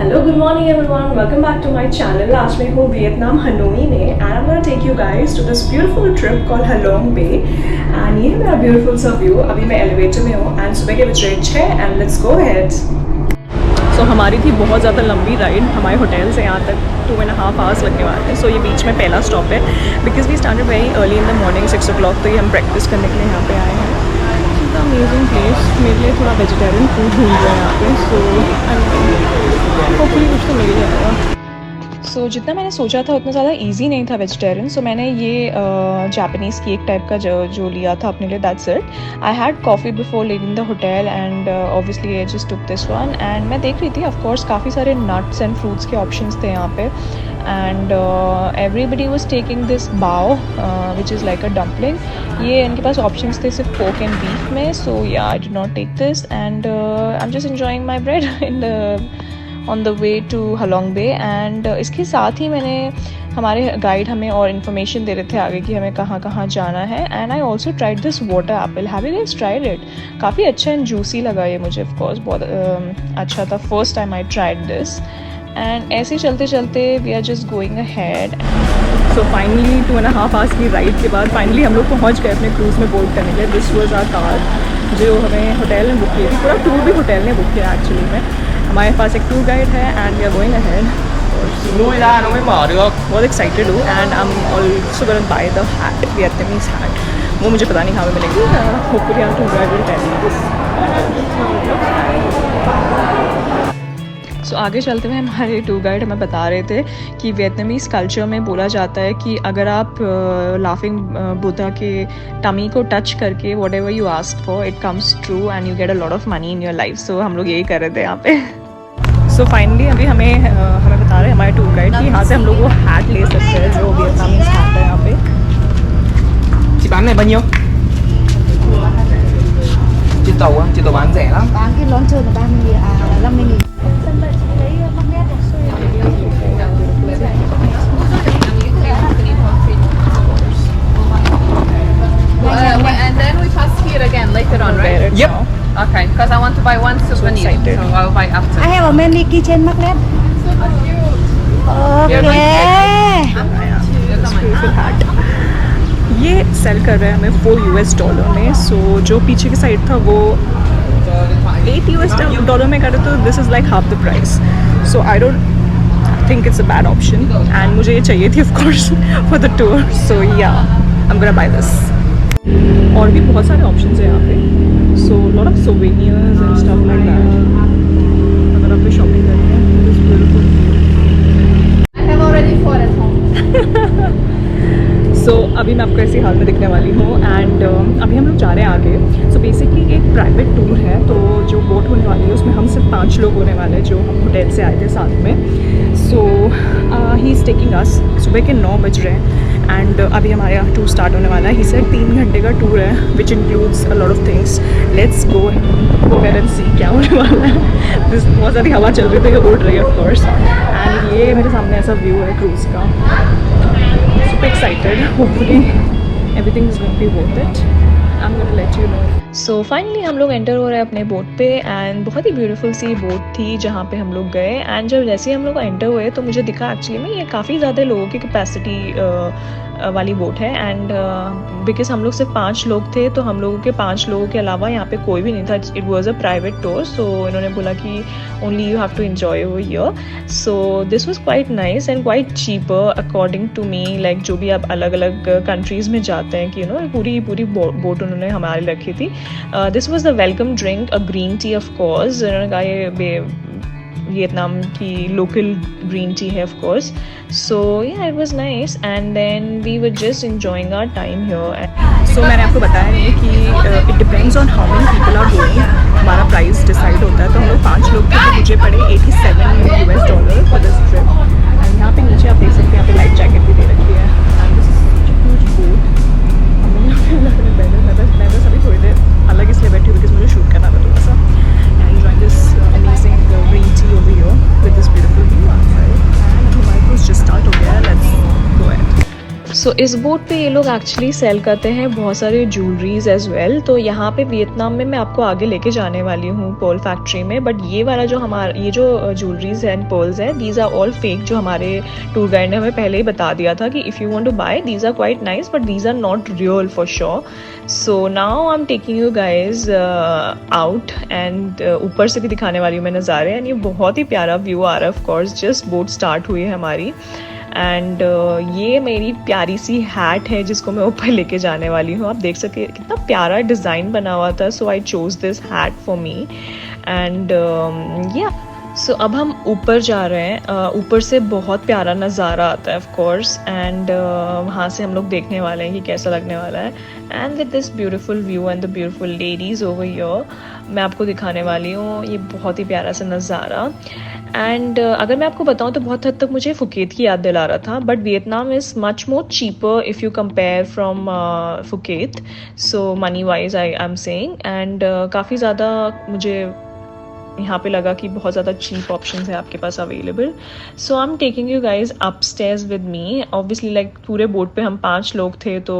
Hello, good morning everyone. Welcome back to my channel. आज मैं हूँ वियतनाम हनोई में and I'm gonna take you guys to this beautiful trip called Halong Bay. And ये है मेरा beautiful सा view. अभी मैं elevator में हूँ and सुबह के बज रहे 6 and let's go ahead. So हमारी थी बहुत ज़्यादा लंबी राइड हमारे होटल से यहाँ तक 2.5 hours लगने वाले हैं. So ये बीच में पहला स्टॉप है because we started very early in the morning 6 o'clock. तो ये हम breakfast करने के लिए यहाँ पे आए हैं. Amazing place. मेरे लिए थोड़ा वेजिटेरियन फूड ढूंढ रहे हैं यहाँ पे. सो होपफुली कुछ तो मिल जाएगा. सो जितना मैंने सोचा था उतना ज़्यादा इजी नहीं था वेजिटेरियन. सो मैंने ये जापानीज़ केक टाइप का जो लिया था अपने लिए. That's it. I had coffee before leaving the hotel and obviously I just took this one. And मैं देख रही थी ऑफ कोर्स काफ़ी सारे नट्स एंड फ्रूट्स के ऑप्शंस थे यहाँ पे. And everybody was taking this bao which is like a dumpling. ये इनके पास ऑप्शंस थे सिर्फ पोर्क एंड बीफ में. So yeah I did not take this and I am just enjoying my bread in the on the way to Halong Bay. And इसके साथ ही मैंने हमारे guide हमें और इन्फॉर्मेशन दे रहे थे आगे कि हमें कहाँ कहाँ जाना है. And I also tried this water Apple. Have you guys tried it? काफ़ी अच्छा एंड जूसी लगा ये मुझे. ऑफ कोर्स बहुत अच्छा था. First time I tried this. And ऐसे चलते चलते we are just going ahead. So finally 2.5 hours की राइड के बाद फाइनली हम लोग पहुँच गए अपने क्रूज़ में बोर्ड करने के लिए. दिस वॉज आवर कार जो हमें होटल ने बुक की थी. पूरा टूर भी होटल ने बुक किया एक्चुअली में. हमारे पास एक टूर गाइड है and we are going ahead. बहुत एक्साइटेड हूँ and I am also gonna buy the hat, Vietnamese hat. वो मुझे पता नहीं कहाँ पे मिलेगी. Hopefully our tour guide will tell me this. So आगे चलते हुए हमारे टूर गाइड हमें बता रहे थे कि वियतनामीज़ कल्चर में बोला जाता है कि अगर आप लाफिंग बुद्धा के टमी को टच करके whatever you ask for it comes true and you get a lot of money in your life. So हम लोग यही कर रहे थे यहाँ पे. सो फाइनली अभी हमें बता रहे हैं हमारे टूर गाइड कि यहाँ से हम लोग वो हैट ले सकते हैं जो वियतनामीज़ हैट है यहाँ पे. Chị bán này bao nhiêu? Trên tàu bán rẻ lắm. Bán cái lon trơn là 50.000. And then we pass here again later on, right? Yep. Okay, because I want to buy one souvenir, so I'll buy after. I have a many kitchen magnet. Okay. ये cell कर रहे हैं हमें $4 में. सो जो पीछे की side था वो $8 में करे तो this is like half the price. So I don't think it's a bad option and मुझे ये चाहिए थी of course for the tour. So yeah I am gonna buy this. और भी बहुत सारे ऑप्शंस हैं यहाँ पे. So lot of souvenirs and stuff like that. अगर आप शॉपिंग करनी है this beautiful. I have already 4 at home. So अभी मैं आपको ऐसी हाल में दिखने वाली हूँ एंड अभी हम लोग जा रहे हैं आगे. सो बेसिकली एक प्राइवेट टूर है तो जो बोट होने वाली है उसमें हम सिर्फ 5 लोग होने वाले हैं जो हम होटल से आए थे साथ में. सो ही इज़ टेकिंग अस. सुबह के 9 बज रहे हैं एंड अभी हमारे यहाँ टूर स्टार्ट होने वाला है. ही सेड 3 घंटे का टूर है which includes a lot of things. Let's go where and see क्या होने वाला है. बहुत सारी हवा चल रही थी, ये उड़ रही है ऑफ कोर्स. एंड ये मेरे सामने ऐसा व्यू है क्रूज़ का. Super excited. Hopefully everything is going to be worth it. I'm going to let you know. So finally हम लोग एंटर हो रहे हैं अपने बोट पे एंड बहुत ही ब्यूटीफुल सी बोट थी जहाँ पे हम लोग गए. एंड जब जैसे ही हम लोग एंटर हुए तो मुझे दिखा एक्चुअली में ये काफ़ी ज़्यादा लोगों की कैपेसिटी वाली बोट है. एंड बिकॉज हम लोग सिर्फ 5 लोग थे तो हम लोगों के 5 लोगों के अलावा यहाँ पे कोई भी नहीं था. It was a private tour. So इन्होंने बोला कि only you have to enjoy over here. So this was quite nice and quite cheaper according to me. Like जो भी आप अलग अलग कंट्रीज़ में जाते हैं कि पूरी बोट उन्होंने हमारी रखी थी. This was the welcome drink a green tea of course. उन्होंने कहा ये वियतनाम की लोकल ग्रीन टी है of course. So yeah it was nice and then we were just enjoying our time here. So मैंने आपको बताया नहीं कि it depends on how many people are going हमारा प्राइस डिसाइड होता है. तो हम लोग 5 लोग थे तो मुझे पड़े $87 फॉर दिस ट्रिप. एंड यहाँ पे नीचे आप देख सकते हैं यहाँ पे लाइफ जैकेट भी दे रखी है. And this is huge boat. हम लोग यहाँ पे अलग अलग बैठे. मैं बस अभी थोड़ी देर अलग इसलिए बैठी हूँ बिकॉज मुझे शूट करना था थोड़ा सा. And enjoying this amazing green tea over here with this beautiful view outside. And हमारा क्रूज़ जस्ट स्टार्ट हो गया है. Let's go ahead. सो इस बोट पे ये लोग एक्चुअली सेल करते हैं बहुत सारे ज्वेलरीज एज वेल। तो यहाँ पे वियतनाम में मैं आपको आगे लेके जाने वाली हूँ पर्ल फैक्ट्री में, बट ये वाला जो हमारा ये जो ज्वेलरीज एंड पर्ल्स है दीज आर ऑल फेक, जो हमारे टूर गाइड ने हमें पहले ही बता दिया था कि if you want to buy these are quite nice but these are not real for sure. So now I am taking you guys out and ऊपर से भी दिखाने वाली हूँ मैं नज़ारे, एंड ये बहुत ही प्यारा व्यू आ रहा है। Of course just boat start हुई है हमारी, एंड ये मेरी प्यारी सी हैट है जिसको मैं ऊपर लेके जाने वाली हूँ। आप देख सके कितना प्यारा डिज़ाइन बना हुआ था, so I chose this hat for me and yeah so अब हम ऊपर जा रहे हैं। ऊपर से बहुत प्यारा नज़ारा आता है ऑफ कोर्स, एंड वहाँ से हम लोग देखने वाले हैं कि कैसा लगने वाला है। And with this beautiful view and the beautiful ladies over here मैं आपको दिखाने वाली हूँ ये बहुत ही प्यारा सा नज़ारा। एंड अगर मैं आपको बताऊँ तो बहुत हद तक मुझे फुकेत की याद दिला रहा था, but Vietnam is much more cheaper if you compare from Phuket, so money wise I am saying. And काफ़ी ज़्यादा मुझे यहाँ पे लगा कि बहुत ज़्यादा चीप ऑप्शंस है आपके पास available. So I am taking you guys upstairs with me. Obviously like पूरे बोट पे हम 5 लोग थे तो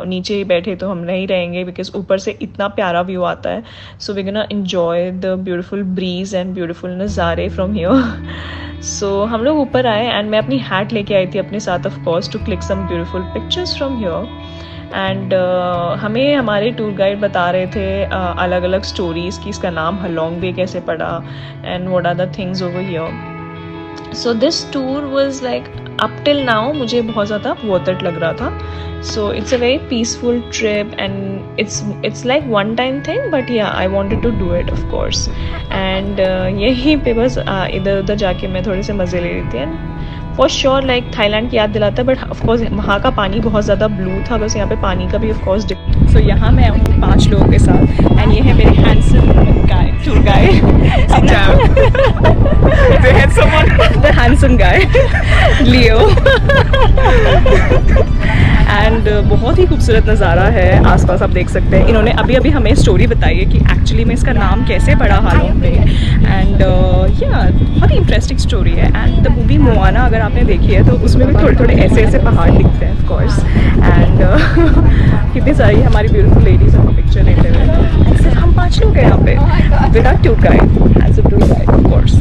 नीचे ही बैठे तो हम नहीं रहेंगे बिकॉज ऊपर से इतना प्यारा व्यू आता है। So we gonna enjoy the beautiful breeze and beautiful नज़ारे फ्रॉम हियर। सो हम लोग ऊपर आए एंड मैं अपनी हैट लेके आई थी अपने साथ of course to click some beautiful pictures from here. And हमें हमारे टूर गाइड बता रहे थे अलग अलग स्टोरीज़ कि इसका नाम हलोंग बे कैसे पड़ा and what are the things over here. So this tour was like up till now मुझे बहुत ज़्यादा वर्थ इट लग रहा था। So it's a very peaceful trip and it's like one time thing, but yeah I wanted to do it of course. And यहीं पे बस इधर उधर जाके मैं थोड़े से मज़े ले रही थी। And for sure like Thailand की याद दिलाता है, बट ऑफकोर्स वहाँ का पानी बहुत ज़्यादा ब्लू था, बस यहाँ पे पानी का भी ऑफकोर्स। सो यहाँ मैं हूँ 5 लोगों के साथ एंड ये है मेरे handsome guy tour guide the handsome guy Leo. And बहुत ही खूबसूरत नज़ारा है आसपास, आप देख सकते हैं। इन्होंने अभी अभी हमें स्टोरी बताई है कि एक्चुअली में इसका नाम कैसे पड़ा हालोंग पे, एंड या बहुत ही इंटरेस्टिंग स्टोरी है। एंड द मूवी मोआना अगर आपने देखी है तो उसमें भी थोड़े थोड़े ऐसे ऐसे पहाड़ दिखते हैं ऑफ कोर्स। एंड कितनी सारी हमारी ब्यूटीफुल लेडीज हम पिक्चर लेते हुए। सिर्फ हम 5 लोग हैं यहाँ पे without tour guide, as a tour guide of course.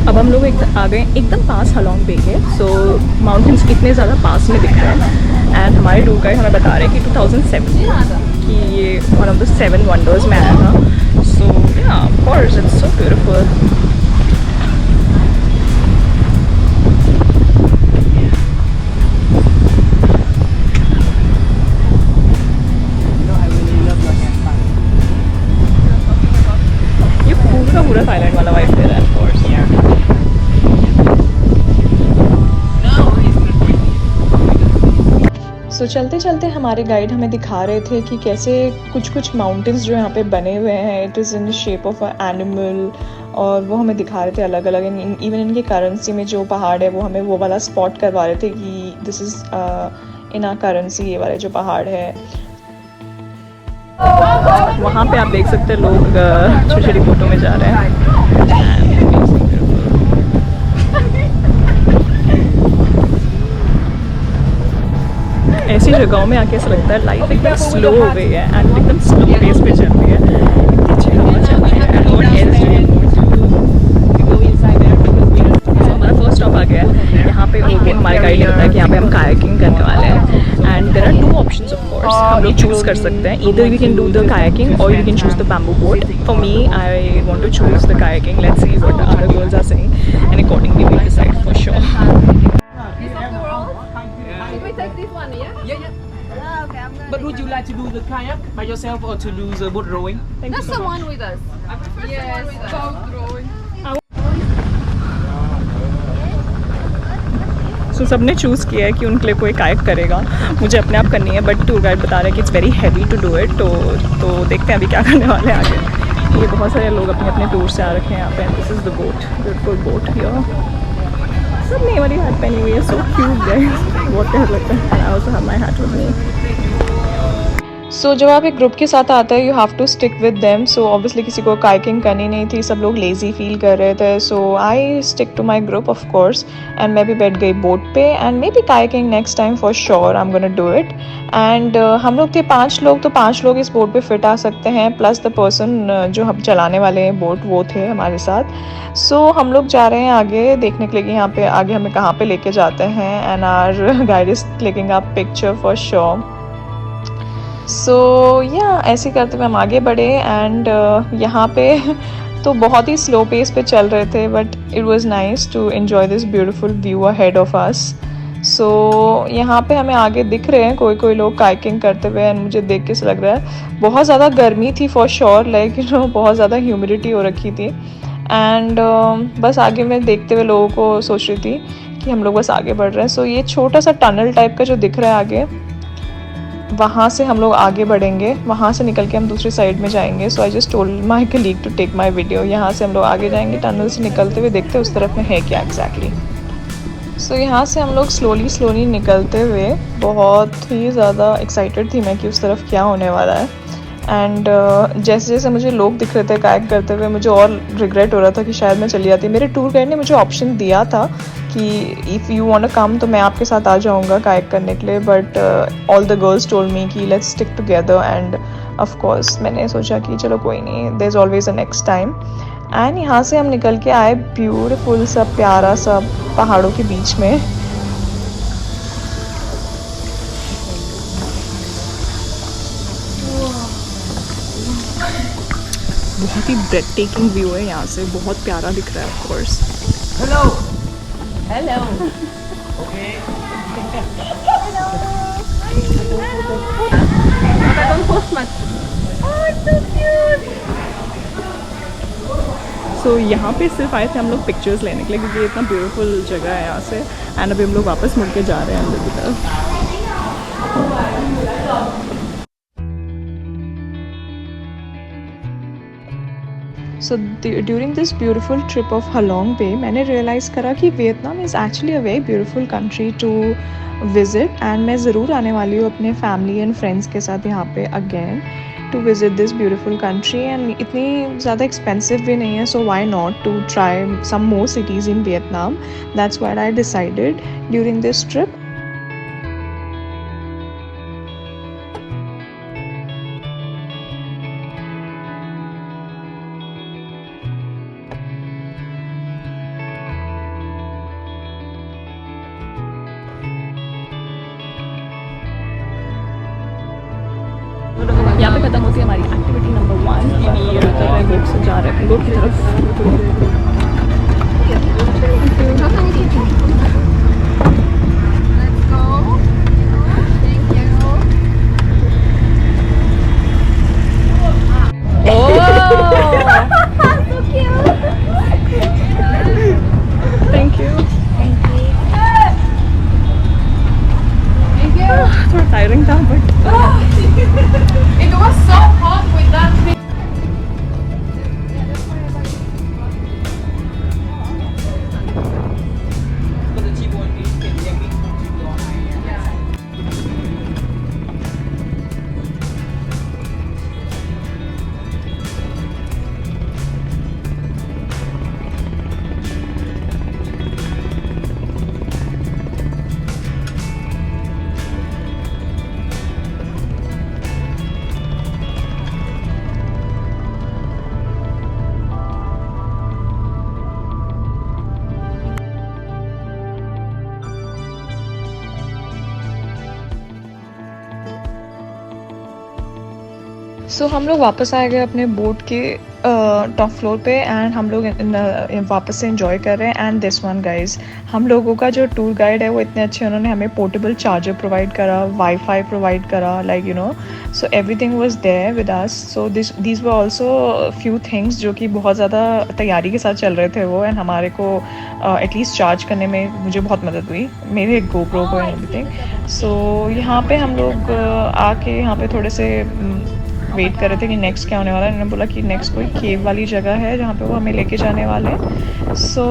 अब हम लोग आ गए एकदम पास हलोंग बे के। सो माउंटेन्स कितने ज़्यादा पास में दिख रहे हैं। एंड हमारे टूर गाइड हमें बता रहे हैं कि 2007 कि ये वन ऑफ द 7 वंडर्स में आया था। सो या of course it's so beautiful. ये पूरा थाईलैंड वाला वाइब दे रहा है ऑफ कोर्स। सो चलते चलते हमारे गाइड हमें दिखा रहे थे कि कैसे कुछ कुछ माउंटेन्स जो यहाँ पे बने हुए हैं it is in the shape of a animal, और वो हमें दिखा रहे थे अलग अलग। इवन इनके करेंसी में जो पहाड़ है वो हमें वो वाला स्पॉट करवा रहे थे कि this is in a currency, ये वाले जो पहाड़ है। वहाँ पे आप देख सकते हैं लोग छोटी छोटी फोटो में जा रहे हैं। ऐसी जगहों में आके ऐसा लगता है लाइफ एकदम स्लो हो गई है एंड एकदम स्लो पेस पे चल रही है। अच्छी हवा चल रही है। हमारा फर्स्ट स्टॉप आ गया है यहाँ पे। हमारे गाइड ने बताया कि यहाँ पे हम कायाकिंग करने वाले हैं and there are 2 options of course. हम लोग चूज़ कर सकते हैं, either we can do the kayaking और you can choose the bamboo boat. For me I want to choose the kayaking. Let's see what other girls are saying and accordingly we decide for sure. We take this one, yeah? Yeah, yeah. Oh, okay, I'm gonna. But would you like to do the kayak by yourself or to do the boat rowing? There's someone with us. I prefer someone with us. Boat rowing. सो सबने choose किया है कि उनके लिए कोई कायक करेगा। मुझे अपने आप करनी है, बट टूर गाइड बता रहे हैं कि it's very heavy to do it. तो देखते हैं अभी क्या करने वाले हैं आगे। ये बहुत सारे लोग अपने अपने टूर से आ रखे हैं यहाँ पे। This is the boat, beautiful boat here. सब नई वाली हैट पहनी हुई है, सो क्यूट गाइस, बहुत प्यारा लगता है। I also have my hat with me. So जब आप एक ग्रुप के साथ आते हैं you have to stick with them. So obviously किसी को काइकिंग करनी नहीं थी, सब लोग लेज़ी फील कर रहे थे. So I stick to my group of course and मैं भी बैठ गई बोट पे. And maybe kayaking next time for sure I am gonna do it. And हम लोग थे 5 लोग, तो 5 लोग इस बोट पे फिट आ सकते हैं, प्लस द पर्सन जो हम चलाने वाले हैं बोट वो थे हमारे साथ. सो हम लोग जा रहे हैं आगे देखने के लिए कि यहाँ पे आगे हमें कहाँ पे लेके जाते हैं. And our guide is clicking up picture for sure. So yeah ऐसे करते हुए हम आगे बढ़े. एंड यहाँ पे तो बहुत ही स्लो पेस पे चल रहे थे, but it was nice to enjoy this beautiful view ahead of us. So यहाँ पे हमें आगे दिख रहे हैं कोई लोग काइकिंग करते हुए. एंड मुझे देख के लग रहा है बहुत ज़्यादा गर्मी थी for sure, like you no बहुत ज़्यादा ह्यूमिडिटी हो रखी थी. एंड बस आगे मैं देखते हुए लोगों को सोच रही थी कि हम लोग बस आगे बढ़ रहे हैं. सो ये छोटा सा टनल टाइप का जो दिख रहा है आगे, वहाँ से हम लोग आगे बढ़ेंगे, वहाँ से निकल के हम दूसरी साइड में जाएंगे. So I just told my colleague to take my video. यहाँ से हम लोग आगे जाएंगे, टनल से निकलते हुए देखते हैं उस तरफ में है क्या एग्जैक्टली. सो यहाँ से हम लोग स्लोली निकलते हुए, बहुत ही ज़्यादा एक्साइटेड थी मैं कि उस तरफ क्या होने वाला है. एंड जैसे जैसे मुझे लोग दिख रहे थे कायक करते हुए, मुझे और रिग्रेट हो रहा था कि शायद मैं चली जाती. मेरे टूर गाइड ने मुझे ऑप्शन दिया था कि if you want to come तो मैं आपके साथ आ जाऊँगा कायक करने के लिए, but all the girls told me कि let's stick together. And of course मैंने सोचा कि चलो कोई नहीं, there is always a next time. And यहाँ से हम निकल के आए ब्यूटीफुल सा प्यारा सा पहाड़ों के बीच में. बहुत ही ब्रेड टेकिंग व्यू है यहाँ से, बहुत प्यारा दिख रहा है of course. Hello. Hello. Okay. सो यहाँ पे सिर्फ आए थे हम लोग पिक्चर्स लेने के लिए, क्योंकि इतना ब्यूटीफुल जगह है यहाँ से. एंड अभी हम लोग वापस मुड़ के जा रहे हैं अंदर की तरफ. So during this beautiful trip of Halong Bay मैंने रियलाइज़ करा कि Vietnam is actually a very beautiful country to visit. And मैं ज़रूर आने वाली हूँ अपने फैमिली एंड फ्रेंड्स के साथ यहाँ पे again to visit this beautiful country. And इतनी ज़्यादा एक्सपेंसिव भी नहीं है, so why not to try some more cities in Vietnam. That's what I decided during this trip. यहाँ पे खत्म होती है हमारी एक्टिविटी नंबर 1. अभी कर रहे हैं बोट से जा रहे हैं बोट की तरफ. Let's go. Thank you. So cute. Thank you. Thank you. थोड़ा टायरिंग था but It was so hot with that thing. But the cheap one is can be a सो हम लोग वापस आ गए अपने बोट के टॉप फ्लोर पे. एंड हम लोग वापस से इंजॉय कर रहे हैं. एंड दिस वन गाइज, हम लोगों का जो टूर गाइड है वो इतने अच्छे, उन्होंने हमें पोर्टेबल चार्जर प्रोवाइड करा, वाईफाई प्रोवाइड करा, like you know, so everything was there with us. So these were also few things जो कि बहुत ज़्यादा तैयारी के साथ चल रहे थे वो. एंड हमारे को एटलीस्ट चार्ज करने में मुझे बहुत मदद हुई, मेरे गोप्रो को एंड एवरीथिंग. सो यहाँ पे हम लोग आके यहाँ पे थोड़े से वेट कर रहे थे कि नेक्स्ट क्या होने वाला है. उन्होंने बोला कि नेक्स्ट कोई केव वाली जगह है जहाँ पे वो हमें लेके जाने वाले हैं. सो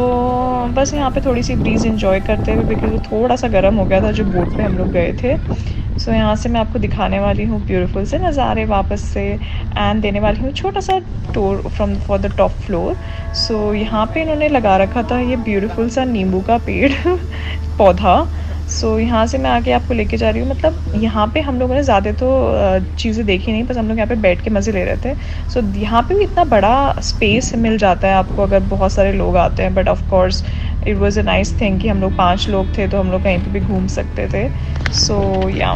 बस यहाँ पे थोड़ी सी ब्रीज इंजॉय करते हुए, बिकॉज वो थोड़ा सा गर्म हो गया था जो बोट पे हम लोग गए थे. सो यहाँ से मैं आपको दिखाने वाली हूँ ब्यूटीफुल से नज़ारे वापस से, एंड देने वाली हूँ छोटा सा tour from for the top floor. So यहाँ पे इन्होंने लगा रखा था ये ब्यूटीफुल सा नींबू का पेड़ पौधा। सो यहाँ से मैं आके आपको लेके जा रही हूँ। मतलब यहाँ पे हम लोगों ने ज़्यादा तो चीज़ें देखी नहीं, बस हम लोग यहाँ पे बैठ के मज़े ले रहे थे। सो यहाँ पे भी इतना बड़ा स्पेस मिल जाता है आपको अगर बहुत सारे लोग आते हैं, but of course it was a nice thing कि हम लोग 5 लोग थे तो हम लोग कहीं पे भी घूम सकते थे। सो या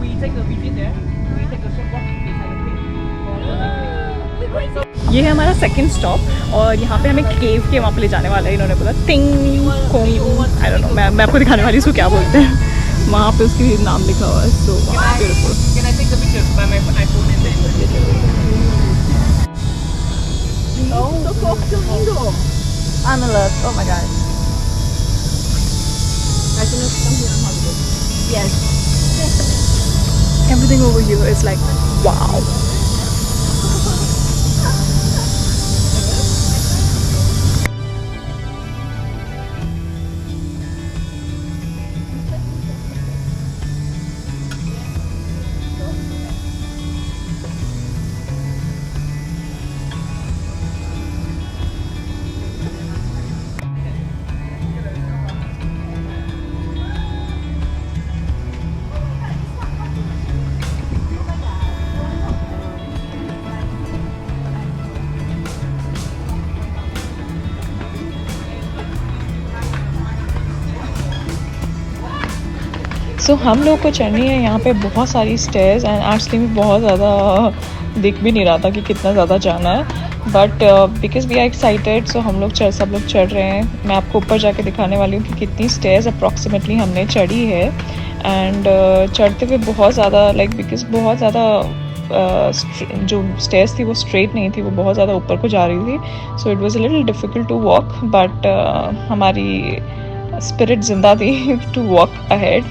We take a visit there. We take a short walk behind the pit. ये है हमारा सेकंड स्टॉप, और यहाँ पे हमें केव के वहाँ पे ले जाने वाला है। इन्होंने बोला टिंग कोंग, आई डोंट नो, मैं आपको दिखाने वाली इसको क्या बोलते हैं। वहाँ पे उसकी नाम लिखा हुआ है। So beautiful. Can I take a picture by my iPhone and then? Amulet. Oh my god. Everything over here is like wow. सो हम लोग को चढ़नी है यहाँ पे बहुत सारी स्टेयर्स, एंड एक्चुअली बहुत ज़्यादा दिख भी नहीं रहा था कि कितना ज़्यादा जाना है, but because we are excited so हम लोग सब लोग चढ़ रहे हैं। मैं आपको ऊपर जाके दिखाने वाली हूँ कि कितनी स्टेयर्स अप्रॉक्सीमेटली हमने चढ़ी है। एंड चढ़ते हुए बहुत ज़्यादा बिकॉज बहुत ज़्यादा जो स्टेयर्स थी वो स्ट्रेट नहीं थी, वो बहुत ज़्यादा ऊपर को जा रही थी। So it was a little difficult to walk, but हमारी स्पिरिट ज़िंदा थी टू वॉक अहेड।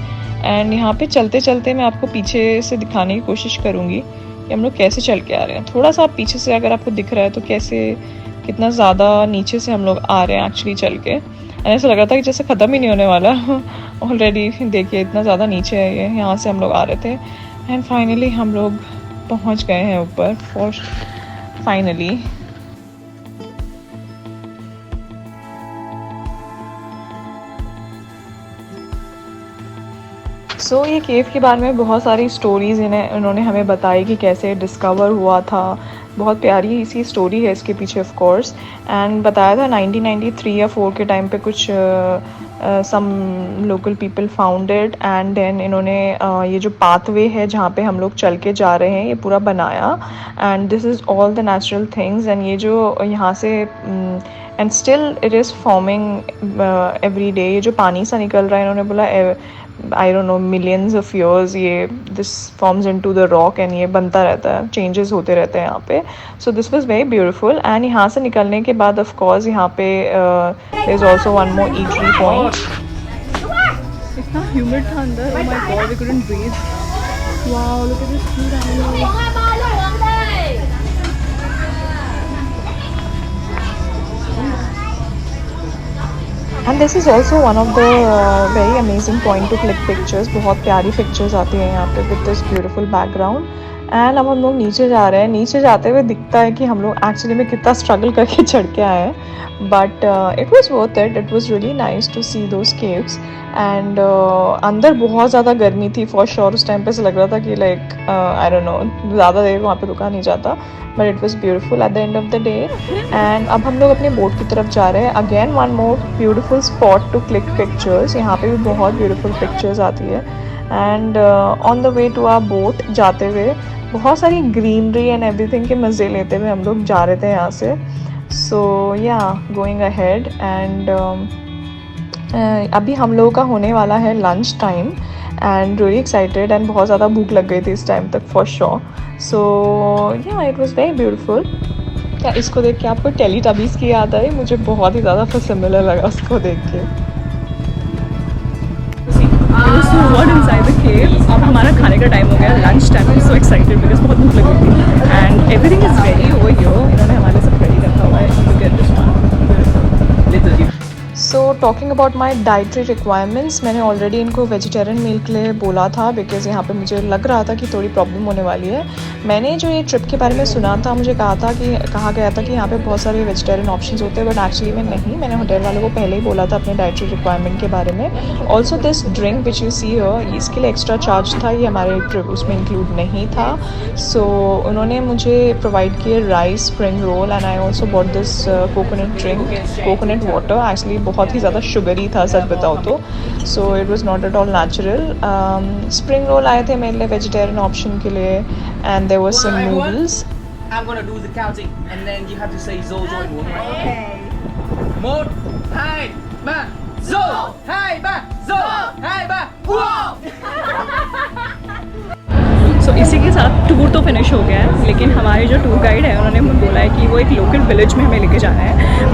एंड यहाँ पे चलते चलते मैं आपको पीछे से दिखाने की कोशिश करूँगी कि हम लोग कैसे चल के आ रहे हैं। थोड़ा सा पीछे से अगर आपको दिख रहा है तो कैसे कितना ज़्यादा नीचे से हम लोग आ रहे हैं एक्चुअली चल के। एंड ऐसा लग रहा था कि जैसे ख़त्म ही नहीं होने वाला ऑलरेडी। देखिए इतना ज़्यादा नीचे है ये, यहाँ से हम लोग आ रहे थे एंड फाइनली हम लोग पहुँच गए हैं ऊपर फाइनली। सो ये केव के बारे में बहुत सारी स्टोरीज़ इन्होंने हमें बताई कि कैसे डिस्कवर हुआ था। बहुत प्यारी इसी स्टोरी है इसके पीछे ऑफ कोर्स। एंड बताया था 1993 या 4 के टाइम पे कुछ some local people founded, and then इन्होंने ये जो पाथवे है जहाँ पे हम लोग चल के जा रहे हैं ये पूरा बनाया। And this is all the natural things, and ये जो यहाँ से and still it is forming every day. ये जो पानी सा निकल रहा है इन्होंने बोला I don't know millions of years ये this forms into the rock, and ये बनता रहता है, चेंजेस होते रहते हैं यहाँ पे। So this was very beautiful. And यहाँ से निकलने के बाद ऑफ कोर्स यहाँ पे there is also one more eatery point. इतना ह्यूमिड था अंदर, oh my God we couldn't breathe. Wow look at this cute animal. And this is also one of the very amazing point to click pictures. बहुत प्यारी pictures आती हैं यहाँ पे with this beautiful background. And अब हम लोग नीचे जा रहे हैं। नीचे जाते हुए दिखता है कि हम लोग एक्चुअली में कितना स्ट्रगल करके चढ़ के आए हैं, but it was worth it. It was really nice to see those caves. And अंदर बहुत ज़्यादा गर्मी थी फॉर श्योर। उस टाइम पे से लग रहा था कि आई डोंट नो ज़्यादा देर वहाँ पे रुका नहीं जाता, but it was beautiful at the end of the day. And अब हम लोग अपने बोट की तरफ जा रहे हैं। Again one more beautiful spot to click pictures. यहाँ पे भी बहुत ब्यूटीफुल पिक्चर्स आती है। And on the way to our boat जाते हुए बहुत सारी ग्रीनरी एंड एवरीथिंग के मज़े लेते हुए हम लोग जा रहे थे यहाँ से। सो या गोइंग अहेड। एंड अभी हम लोगों का होने वाला है lunch time, and really excited, and बहुत ज़्यादा भूख लग गई थी इस टाइम तक for sure. So yeah it was very beautiful. क्या इसको देख के आपको टेलीटबीज़ की याद आई? मुझे बहुत ही ज़्यादा सिमिलर लगा उसको देख के। अब हमारा खाने का टाइम हो गया, lunch time. I am so excited because बहुत भूख लगी थी and everything is ready over here. इन्होंने हमारे सब रेडी रखा हुआ है। So talking about my dietary requirements, मैंने ऑलरेडी इनको वेजिटेरियन मील के लिए बोला था बिकॉज़ यहाँ पे मुझे लग रहा था कि थोड़ी प्रॉब्लम होने वाली है। मैंने जो ये ट्रिप के बारे में सुना था, मुझे कहा गया था कि यहाँ पे बहुत सारे वेजिटेरियन ऑप्शंस होते हैं, बट एक्चुअली में नहीं। मैंने होटल वालों को पहले ही बोला था अपने डाइटरी रिक्वायरमेंट के बारे में। Also this drink which you see here, इसके लिए एक्स्ट्रा चार्ज था, ये हमारे ट्रिप उसमें इंक्लूड नहीं था। सो उन्होंने मुझे प्रोवाइड किए rice spring roll and I also bought this coconut drink, coconut water. Actually बहुत ही ज़्यादा शुगरी था सच बताओ तो, so it was not at all natural. Spring roll आए थे मेरे लिए वेजिटेरियन ऑप्शन के लिए, and there was some noodles. I'm gonna do the counting and then you have to say Zo Joy Moon, right? Okay. 1, 2, 3, Zo! 2, 3, Zo! 2, 3, wow! सो इसी के साथ tour तो फिनिश हो गया है, लेकिन हमारे जो टूर गाइड है उन्होंने हमें बोला है कि वो एक लोकल विलेज में हमें लेके जाने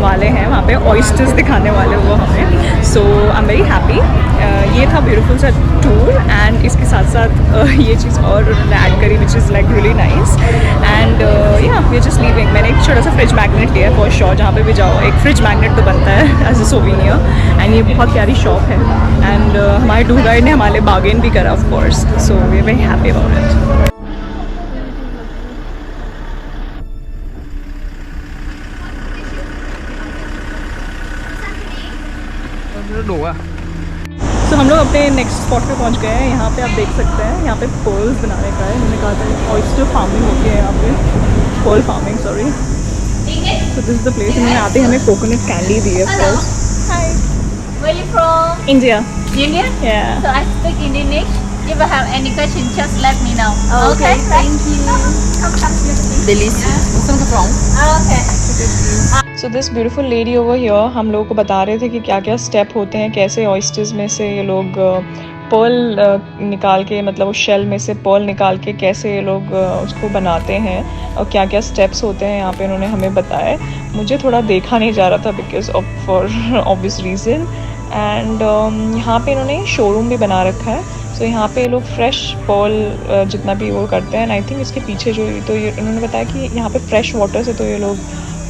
वाले हैं, वहाँ पे ऑयस्टर्स दिखाने वाले वो हमें। सो आई एम वेरी हैप्पी। ये था ब्यूटीफुल सा टूर एंड इसके साथ साथ ये चीज़ और उन्होंने ऐड करी विच is like really nice. And या वी आर जस्ट लीविंग। मैंने एक छोटा सा फ्रिज मैग्नेट लिया है फॉर श्योर, जहाँ पे भी जाओ एक फ्रिज मैग्नेट तो बनता है एज अ सोवेनियर, एंड ये बहुत प्यारी शॉप है। एंड हमारे टूर गाइड ने हमारे बार्गेन भी करा of course, so we are very happy about it. तो हम लोग अपने नेक्स्ट स्पॉट पे पहुंच गए हैं। यहाँ पे आप देख सकते हैं, यहाँ पे पर्ल्स बनाने का है। उन्होंने कहा था ऑयस्टर फार्मिंग होती है यहाँ पे, पर्ल फार्मिंग, सॉरी। तो दिस इज द प्लेस। उन्होंने आते हमें कोकोनट कैंडी दी है first. Hi. Where are you from? India. India? Yeah. So I speak Indonesian. If you have any question, just let me know. Okay, thank you. Delicious. Okay. So this beautiful lady over here हम लोगों को बता रहे थे कि क्या क्या step होते हैं, कैसे ऑयस्टर्स में से ये लोग पर्ल निकाल के, मतलब उस शेल में से पर्ल निकाल के कैसे ये लोग उसको बनाते हैं और क्या क्या स्टेप्स होते हैं यहाँ पे उन्होंने हमें बताया। मुझे थोड़ा देखा नहीं जा रहा था because of for obvious reason. And यहाँ पे इन्होंने शोरूम भी बना रखा है। सो यहाँ पे लोग फ्रेश पर्ल जितना भी वो करते हैं, एंड आई थिंक इसके पीछे जो तो ये उन्होंने बताया कि यहाँ पे फ्रेश वाटर से तो ये लोग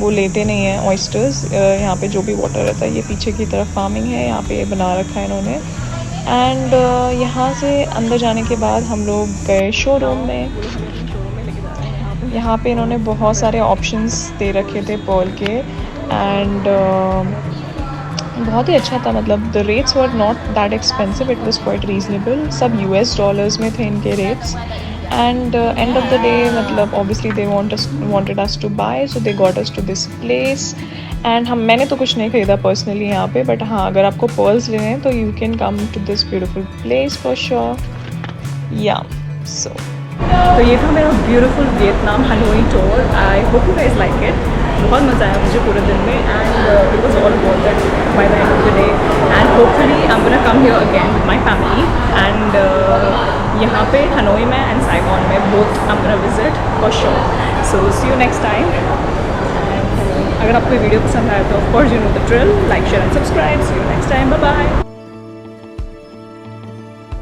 वो लेते नहीं हैं ऑयस्टर्स। यहाँ पे जो भी वाटर रहता है, ये पीछे की तरफ फार्मिंग है, यहाँ पे बना रखा है इन्होंने। एंड यहाँ से अंदर जाने के बाद हम लोग गए शोरूम में। यहाँ पे इन्होंने बहुत सारे ऑप्शंस दे रखे थे पर्ल के, एंड बहुत ही अच्छा था। मतलब the rates were not that expensive, it was quite reasonable. सब US डॉलर्स में थे इनके rates. And end of the day मतलब obviously they wanted us to buy, so they got us to this place. And मैंने तो कुछ नहीं खरीदा पर्सनली यहाँ पे, बट हाँ अगर आपको पर्ल्स लेने हैं तो you can come to this beautiful place for sure. या सो तो ये था मेरा beautiful Vietnam Hanoi tour. I hope you guys like it. बहुत मज़ा आया मुझे पूरे दिन में, and it was all worth it by the end of the day. And hopefully I am gonna come here again with my family. And यहाँ पे Hanoi में एंड साइगॉन में both I am gonna visit for sure. So see you next time. And अगर आपको video पसंद आए तो of course you know the drill, like share and subscribe. See you next time, bye bye.